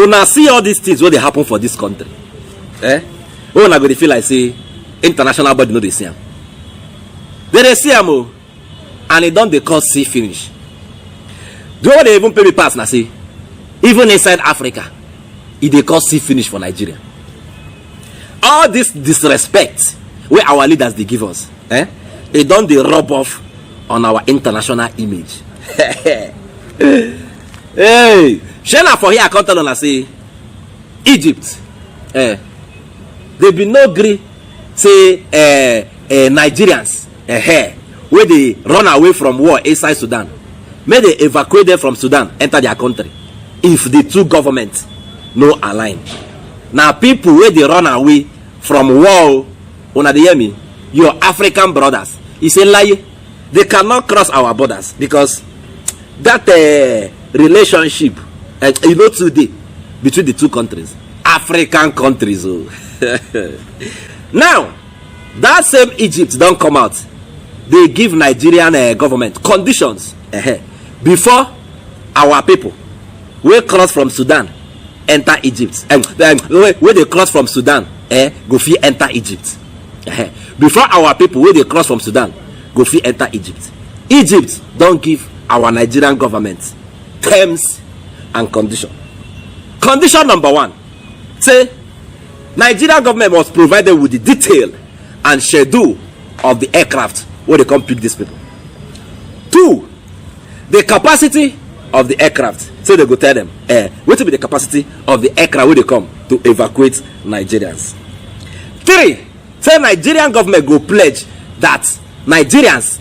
Una see all these things what they happen for this country. When I go to feel like say international body know they see them. They see them, and it don't they cause see finish. Do you know they even pay me pass now? See, even inside Africa, it they cause see finish for Nigeria. All this disrespect where our leaders they give us, it don't they rub off on our international image. Hey, Shana for here I can't tell on say Egypt. They be no agree say Nigerians where they run away from war inside Sudan. May they evacuate them from Sudan, enter their country. If the two governments no align. Now people where they run away from war, when they hear me, your African brothers, it's a lie. They cannot cross our borders because that relationship, today between the two countries, African countries. Oh. Now, that same Egypt don't come out. They give Nigerian government conditions before our people will cross from Sudan, enter Egypt. Where they cross from Sudan, go free enter Egypt. Before our people where they cross from Sudan, go free enter Egypt. Egypt don't give our Nigerian government terms and condition. Condition number one, say Nigerian government must provide them with the detail and schedule of the aircraft where they come pick these people. 2, the capacity of the aircraft. So they go tell them, what will be the capacity of the aircraft where they come to evacuate Nigerians. 3, say Nigerian government go pledge that Nigerians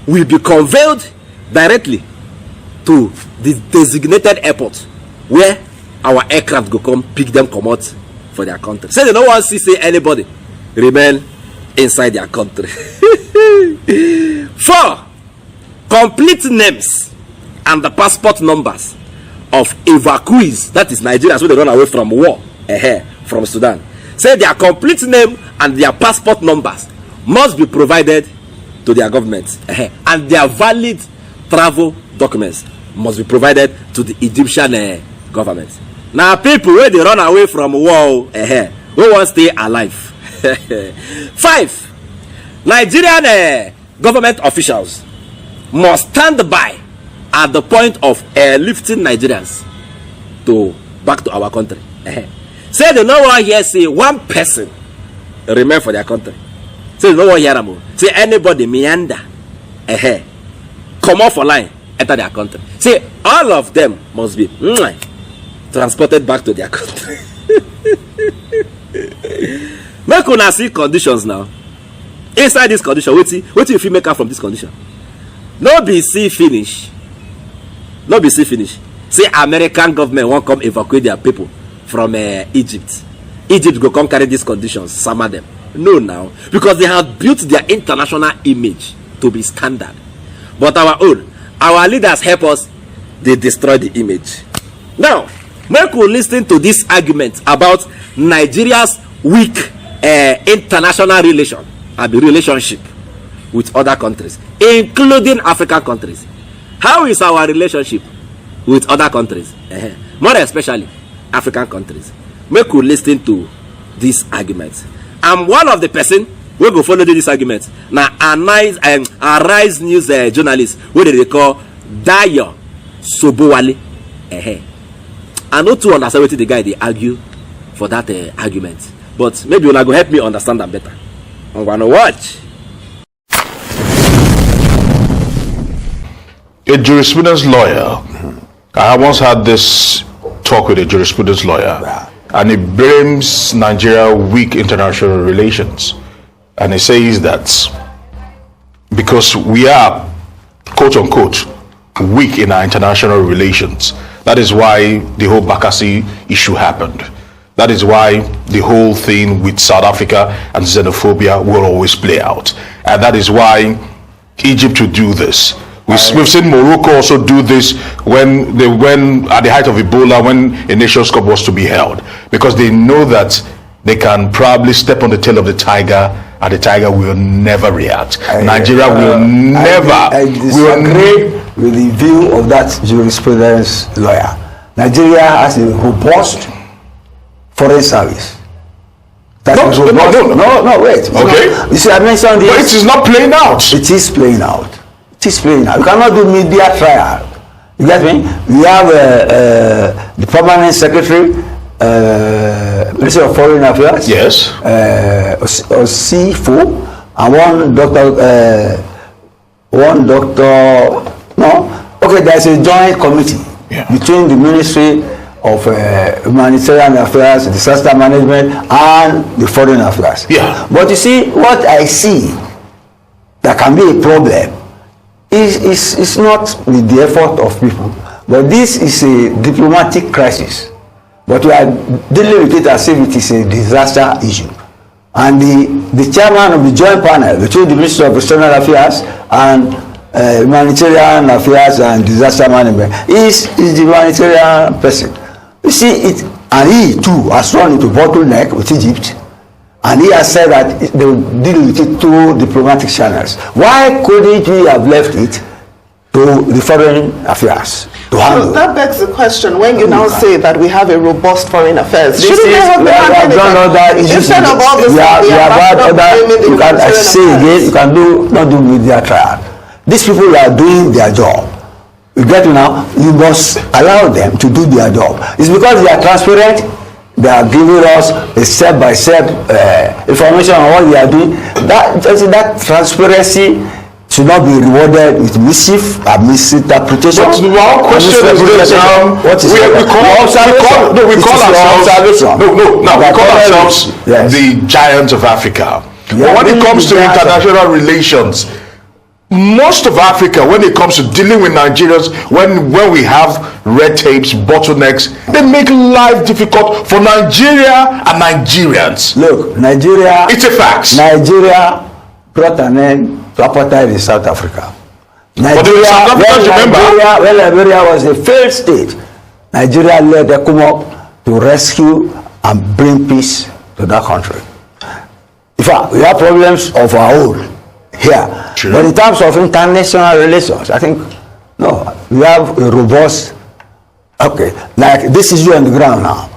will be conveyed directly to the designated airport where our aircraft go come pick them, come out for their country. Say they don't want to see anybody remain inside their country. 4, complete names and the passport numbers of evacuees, that is Nigerians when they run away from war from Sudan. Say their complete name and their passport numbers must be provided to their government, and their valid travel documents must be provided to the Egyptian government. Now people where they run away from war who want to stay alive. 5, Nigerian government officials must stand by at the point of lifting Nigerians back to our country. Say they no one here say one person remain for their country. Say they no one hear them. Say anybody meander come off for line, enter their country. Say all of them must be transported back to their country. Make una see conditions now. Inside this condition, what if you make out from this condition? No be see finish. No be see finish. Say American government won't come evacuate their people from Egypt. Egypt go come carry these conditions, some of them. No now, because they have built their international image to be standard. But our leaders help us, they destroy the image. Now, make we listen to this argument about Nigeria's weak international relationship with other countries, including African countries. How is our relationship with other countries, more especially African countries? Make we listen to this argument. I'm one of the person we go follow this argument. Now, Arise News journalist, what they call Dayo Sobowale. I know to understand what the guy they argue for that argument, but maybe you'll go help me understand that better. I'm gonna watch. A jurisprudence lawyer. I once had this talk with a jurisprudence lawyer, and he blames Nigeria weak international relations, and he says that because we are quote unquote weak in our international relations, that is why the whole Bakassi issue happened. That is why the whole thing with South Africa and xenophobia will always play out, and that is why Egypt will do this. We've seen Morocco also do this when at the height of Ebola, when a Nations Cup was to be held, because they know that they can probably step on the tail of the tiger and the tiger will never react. Nigeria will never. I disagree with the view of that jurisprudence lawyer. Nigeria has a robust foreign service. No, Wait. Okay. You see, I mentioned this. But it is not playing out. It is playing out. It is playing out. You cannot do media trial. You get me? We have the permanent secretary, Minister of Foreign Affairs. Yes. CFO, and one doctor. No. Okay, there's a joint committee between the Ministry of Humanitarian Affairs, Disaster Management, and the Foreign Affairs. Yeah. But you see, what I see that can be a problem is not with the effort of people, but this is a diplomatic crisis. But we are dealing with it as if it is a disaster issue. And the chairman of the joint panel between the Ministry of External Affairs and Humanitarian Affairs and Disaster Management is the humanitarian person. You see it, and he too has run into bottleneck with Egypt, and he has said that they will deal with it through diplomatic channels. Why couldn't we have left it to the Foreign Affairs to handle? So that begs the question: when you now say that we have a robust foreign affairs, shouldn't they have done other issues? Instead of all this, you can not do media trial. These people are doing their job. You get me now? You must allow them to do their job. It's because they are transparent. They are giving us a step-by-step information on what they are doing. That transparency should not be rewarded with mischief and misinterpretation. But one question is this: we call ourselves the giants of Africa. Yeah, but when it comes to international relations, most of Africa, when it comes to dealing with Nigerians, when we have red tapes, bottlenecks, they make life difficult for Nigeria and Nigerians. Look, Nigeria, it's a fact. Nigeria brought an end to apartheid in South Africa. Nigeria, when Liberia was a failed state, Nigeria led ECOMOG to rescue and bring peace to that country. In fact, we have problems of our own here. True. But in terms of international relations, I think, no, we have a robust, okay, like this issue on the ground now.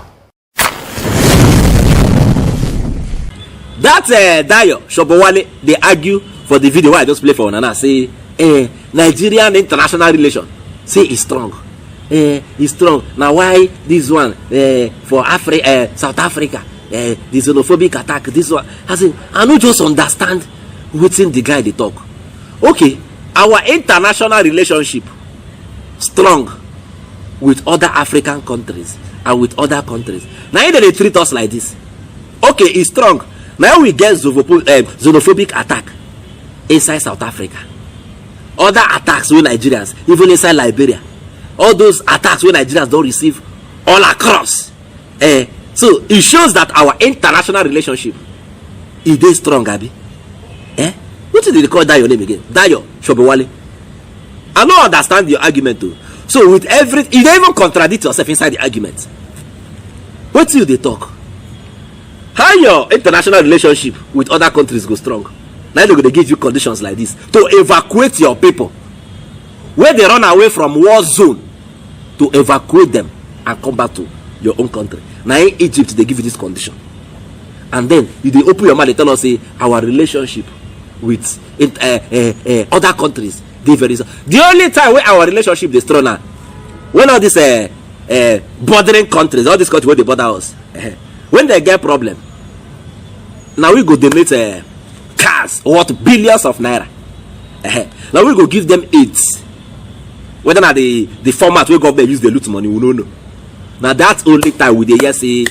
That Dayo Shobowale, they argue for the video I just play for Nana, say Nigerian international relation, say it's strong. It's strong. Now why this one for South Africa, the xenophobic attack, this one, I don't just understand wetin the guy dey talk. Okay, our international relationship strong with other African countries and with other countries. Now they treat us like this. Okay, it's strong. Now we get xenophobic attack inside South Africa. Other attacks with Nigerians, even inside Liberia. All those attacks with Nigerians don't receive all across. So it shows that our international relationship is dey strong, Abi. What did they call that your name again? Dayo Shobowale. I don't understand your argument too. So with everything, you don't even contradict yourself inside the argument. What till they talk? How your international relationship with other countries go strong? Now they're going to give you conditions like this to evacuate your people where they run away from war zone, to evacuate them and come back to your own country. Now in Egypt they give you this condition, and then you they open your mouth, they tell us say our relationship with other countries they very. The only time where our relationship is strong now, when all these bordering countries, all these countries where they border us, when they get problem, now we go donate cars worth billions of naira. Now we go give them aids. Whether na the format where government use the loot money, we don't know. Now that's only time we dey hear say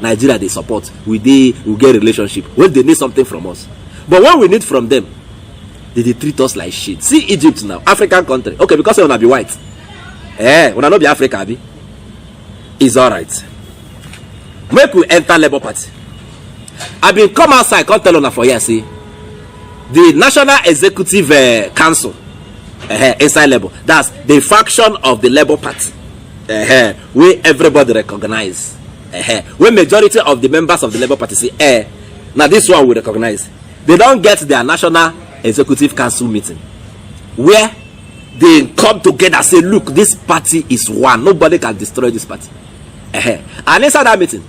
Nigeria they support, we get relationship when they need something from us. But when we need from them, they treat us like shit. See Egypt now, African country. Okay, because they wanna be white. Wanna not be Africa, Abi. It's alright. Make we enter Labour Party. I been come outside, come tell una for here, see. The National Executive Council inside Labour, that's the faction of the Labour Party, where everybody recognize, where majority of the members of the Labour Party say, now this one we recognize. They don't get their National Executive Council meeting, where they come together, say, look, this party is one. Nobody can destroy this party. And inside that meeting,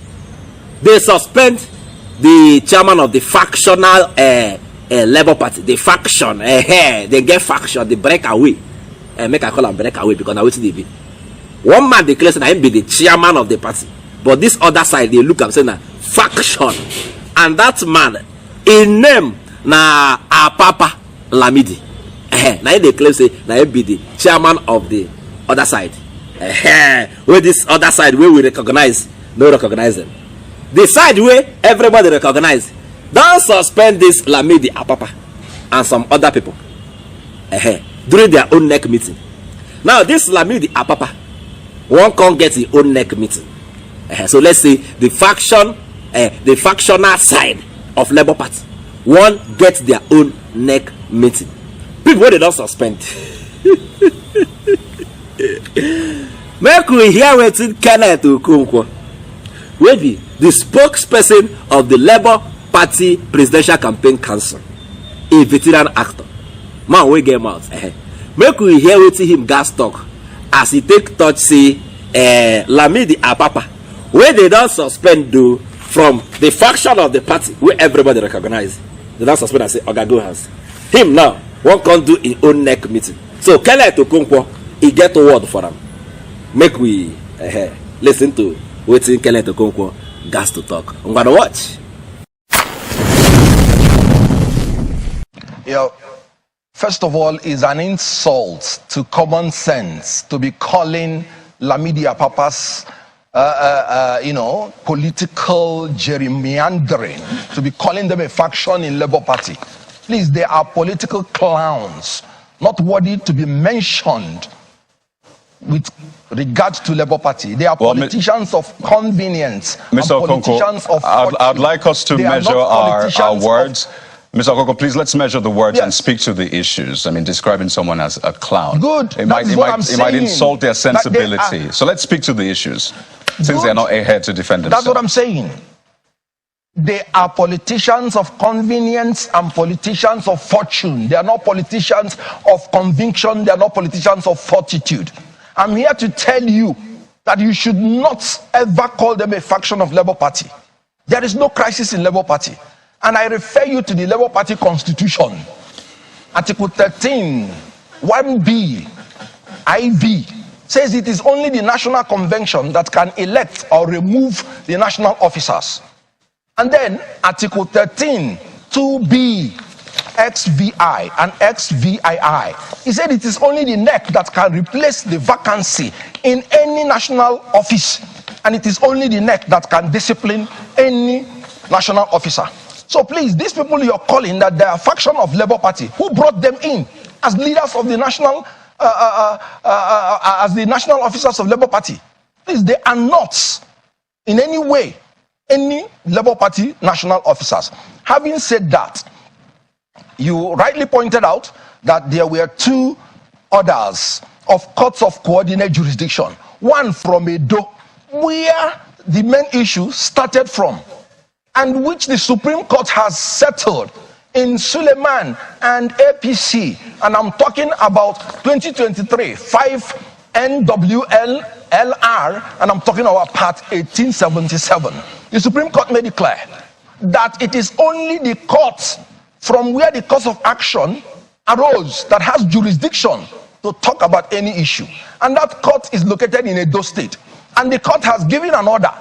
they suspend the chairman of the factional Labour Party. The faction, they get faction, they break away. Make I call them break away because now waiting they be. One man declares that him be the chairman of the party, but this other side they look and say na faction, and that man, in name na Apapa Lamidi. Now they claim say na him be the chairman of the other side. Where this other side where we recognize, no recognize them. The side where everybody recognize, don't suspend this Lamidi Apapa and some other people during their own neck meeting. Now this Lamidi Apapa, one can't get his own neck meeting. So let's say the faction, the factional side of Labour Party, one gets their own neck meeting. People they don't suspend. Make we hear wetin Kenneth Okonkwo, wey be the spokesperson of the Labour Party Presidential Campaign Council, a veteran actor, man wey get mouth. Make we hear wetin him gas talk as he take touch say Lamidi Apapa, wey they don suspend though from the faction of the party wey everybody recognize. They don suspend and say oga go house. Him now one can do his own neck meeting. So Kenneth Okonkwo, he get a word for am. Make we listen to wetin Kenneth Okonkwo gas to talk. I'm gonna watch. First of all, it's an insult to common sense to be calling Lamidi Apapa's political gerrymandering, to be calling them a faction in Labour Party. Please, they are political clowns, not worthy to be mentioned with regard to Labour Party. They are politicians of convenience. Mr. Okonkwo, I'd like us to measure our words. Mr. Okonkwo, please, let's measure the words and speak to the issues. I mean, describing someone as a clown. Good. It might insult their sensibility. So let's speak to the issues, since they're not here to defend themselves. That's what I'm saying. They are politicians of convenience and politicians of fortune. They are not politicians of conviction. They are not politicians of fortitude. I'm here to tell you that you should not ever call them a faction of Labour Party. There is no crisis in Labour Party. And I refer you to the Labour Party Constitution. Article 13, 1B, IV, says it is only the National Convention that can elect or remove the national officers. And then Article 13, 2B, XVI and XVII, he said it is only the NEC that can replace the vacancy in any national office. And it is only the NEC that can discipline any national officer. So please, these people you're calling that they are a faction of Labour Party, who brought them in as leaders of the national, as the national officers of Labour Party? Please, they are not in any way any Labour Party national officers. Having said that, you rightly pointed out that there were two orders of courts of coordinate jurisdiction. One from Edo, where the main issue started from, and which the Supreme Court has settled in Suleiman and APC. And I'm talking about 2023, 5 NWLR, and I'm talking about Part 1877. The Supreme Court made it clear that it is only the court from where the cause of action arose that has jurisdiction to talk about any issue. And that court is located in Edo State. And the court has given an order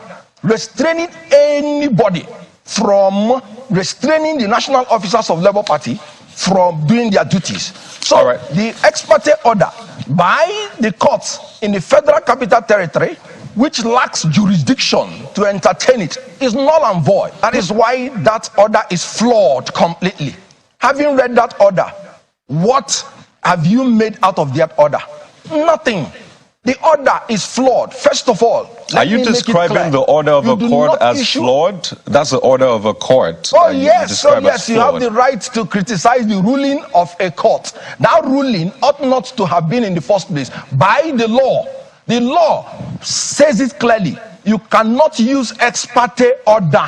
restraining anybody from restraining the national officers of Labour Party from doing their duties. So the ex parte order by the courts in the Federal Capital Territory, which lacks jurisdiction to entertain it, is null and void. That is why that order is flawed completely. Having read that order, what have you made out of that order? Nothing. The order is flawed. First of all, are you describing the order of a court as flawed? That's the order of a court. Oh yes, you have the right to criticize the ruling of a court. That ruling ought not to have been in the first place. By the law, the law says it clearly. You cannot use ex parte order.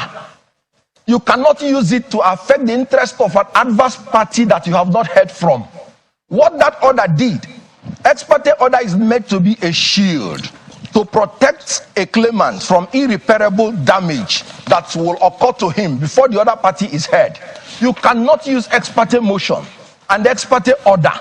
You cannot use it to affect the interest of an adverse party that you have not heard from. What that order did Ex parte order is meant to be a shield to protect a claimant from irreparable damage that will occur to him before the other party is heard. You cannot use ex parte motion and ex parte order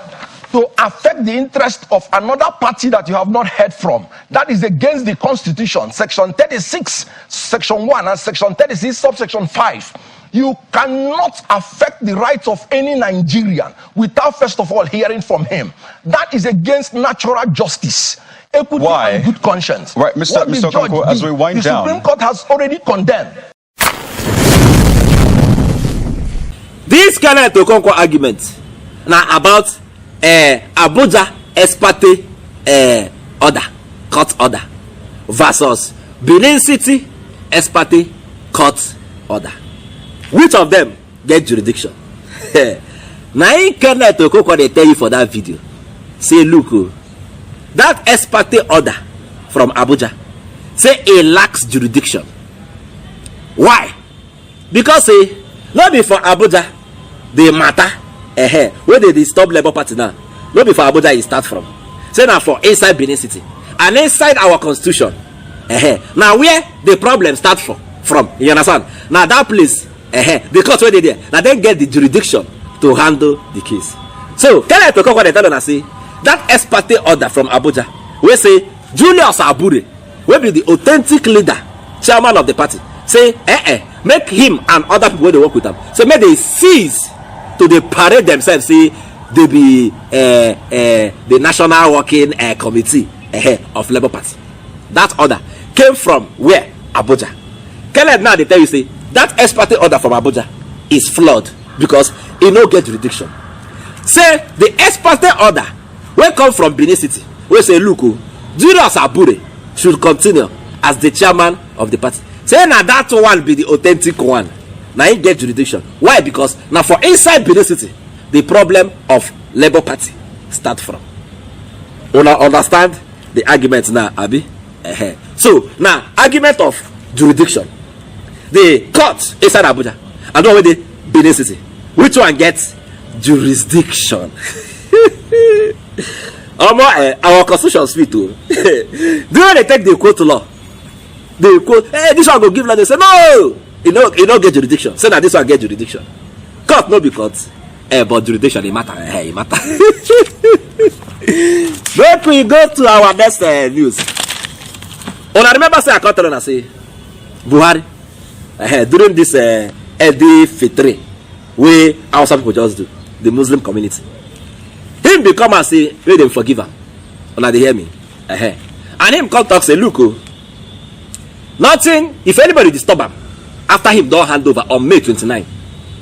to affect the interest of another party that you have not heard from. That is against the Constitution, Section 36, Section 1, and Section 36, subsection 5. You cannot affect the rights of any Nigerian without first of all hearing from him. That is against natural justice, equity, and good conscience. Right, Mr. Okonkwo, as we wind down, the Supreme Court has already condemned. This Kenneth Okonkwo argument now about Abuja ex parte order, court order versus Benin City ex parte court order. Which of them get jurisdiction? Now in Kenneth Okonkwo they tell you for that video, say look, that ex parte order from Abuja say it lacks jurisdiction. Why? Because not before Abuja the matter where they disturb Labour Party now, not before Abuja it start from. Say now for inside Benin City and inside our constitution. Now where the problem start from, you understand? Now that place, the court where they there, now then get the jurisdiction to handle the case. So Kenneth Okonkwo they tell us say that ex parte order from Abuja, we say Julius Abure, will be the authentic leader, chairman of the party, say make him and other people wey dey work with him, so make they cease to dey parade themselves say they be the national working committee of Labour Party. That order came from where? Abuja. Kenneth now they tell you say that ex parte order from Abuja is flawed because e no get jurisdiction. Say the ex parte order wey come from Benin City wey say look Julius Abure should continue as the chairman of the party. Say na that one be the authentic one. Now he get jurisdiction. Why? Because now for inside Benin City, the problem of Labour Party start from. You understand the argument now, Abi? So now argument of jurisdiction. The court inside Abuja and one with the Benin City. Which one gets jurisdiction? Our constitution speak to. Do you they take the quote to law? They quote, this one go give law. They say no, you know get jurisdiction. Say that this one get jurisdiction. Court no be court, but jurisdiction it matter. It matter. Make we go to our next news. I remember say I can't tell say Buhari during this Eid Fitri wey Hausa people just do, the Muslim community. Him become and say wey dem forgive am. Una dey hear me? And him come talk say look nothing if anybody disturb am after him don hand over on May 29,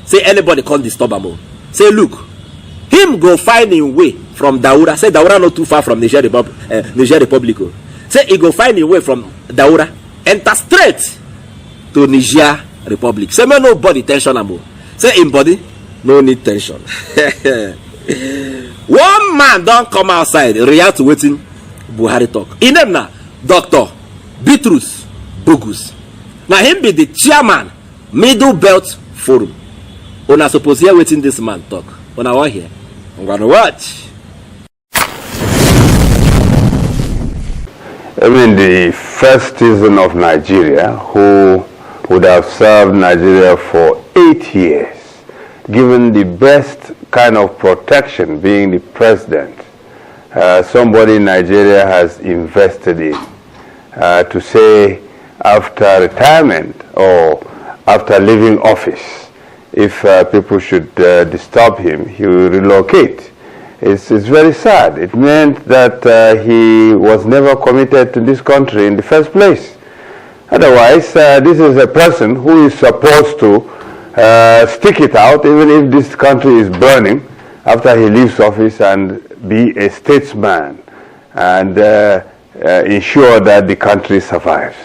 say anybody come disturb am say look him go find him way from Daura. Say Daura not too far from Niger Republic. Say he go find him way from Daura, enter straight to Niger Republic. Say make nobody tension am. Say him body no need tension. One man don come outside react to wetin Buhari talk. His name na Dr. Bitrus Bogus. Now him be the chairman Middle Belt Forum. Una suppose hear wetin this man talk. Una wan hear? I'm gonna watch. I mean, the first citizen of Nigeria who would have served Nigeria for 8 years, given the best kind of protection being the president, somebody Nigeria has invested in, to say after retirement or after leaving office, if people should disturb him, he will relocate. It's very sad. It meant that he was never committed to this country in the first place. Otherwise, this is a person who is supposed to stick it out, even if this country is burning, after he leaves office, and be a statesman and ensure that the country survives.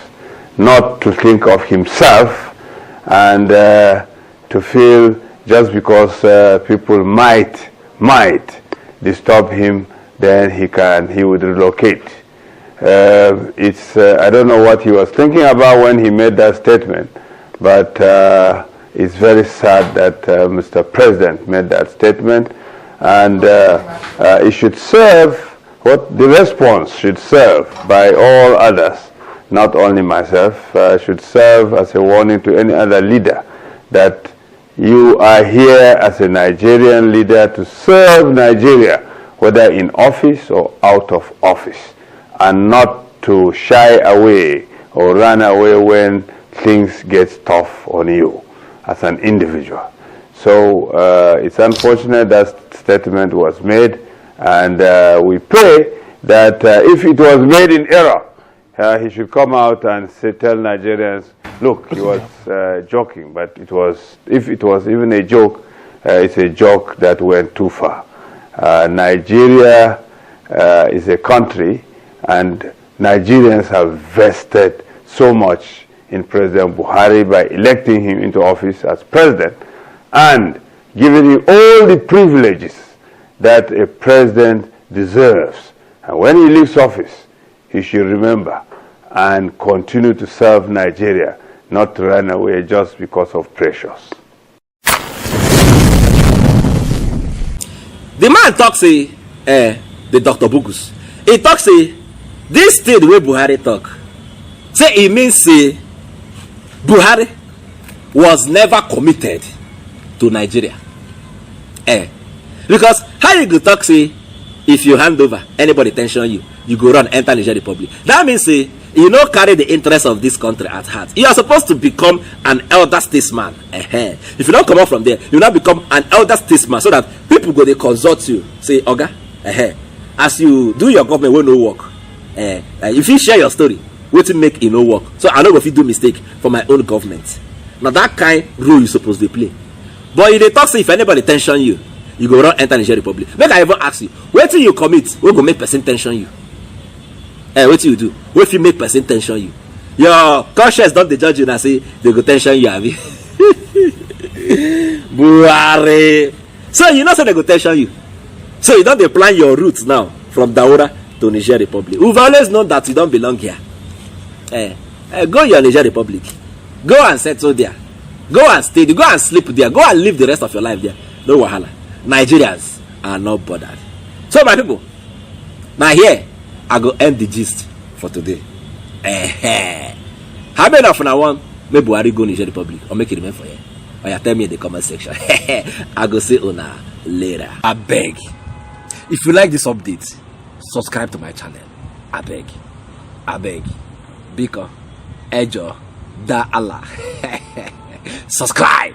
Not to think of himself and to feel just because people might disturb him, then he would relocate. I don't know what he was thinking about when he made that statement, but it's very sad that Mr. President made that statement, and it should serve What the response should serve by all others, not only myself, should serve as a warning to any other leader that you are here as a Nigerian leader to serve Nigeria, whether in office or out of office, and not to shy away or run away when things get tough on you as an individual. So it's unfortunate that statement was made, and we pray that if it was made in error, he should come out and say, tell Nigerians, look, he was joking, but if it was even a joke, it's a joke that went too far. Nigeria is a country, and Nigerians have vested so much in President Buhari by electing him into office as president and giving him all the privileges that a president deserves. And when he leaves office, he should remember and continue to serve Nigeria, not to run away just because of pressures. The man talks the Dr. Bugus. He talks this thing the way Buhari talk. Say it means Buhari was never committed to Nigeria. Because how you go talk if you hand over anybody tension you go run enter Nigeria Republic. That means you don't carry the interest of this country at heart. You are supposed to become an elder statesman. If you don't come out from there, you now become an elder statesman so that people go they consult you. Say, Oga, as you do your government will no work. If you share your story, what to make it no work. So I know if you do mistake for my own government. Now that kind role you supposed to play. But if they talk if anybody tension you go run enter Nigeria Republic. Make I even ask you, what till you commit? We go make person tension you. What you do? What if you make person tension you? Your conscience don't the judge you and say they go tension you, have you? Buhari. So you know so they go tension you. So you don't dey plan your route now from Daura to Nigeria Republic. We've always known that you don't belong here. Go your Nigeria Republic. Go and settle there. Go and stay there. Go and sleep there. Go and live the rest of your life there. No wahala. Nigerians are not bothered. So my people, now here I go end the gist for today. How many of now one maybe Buhari go Nigeria Republic or make it remain for you? Or you tell me in the comment section. I go say una later. I beg. If you like this update, subscribe to my channel. I beg. Biko, Ejo, Da Allah. Subscribe.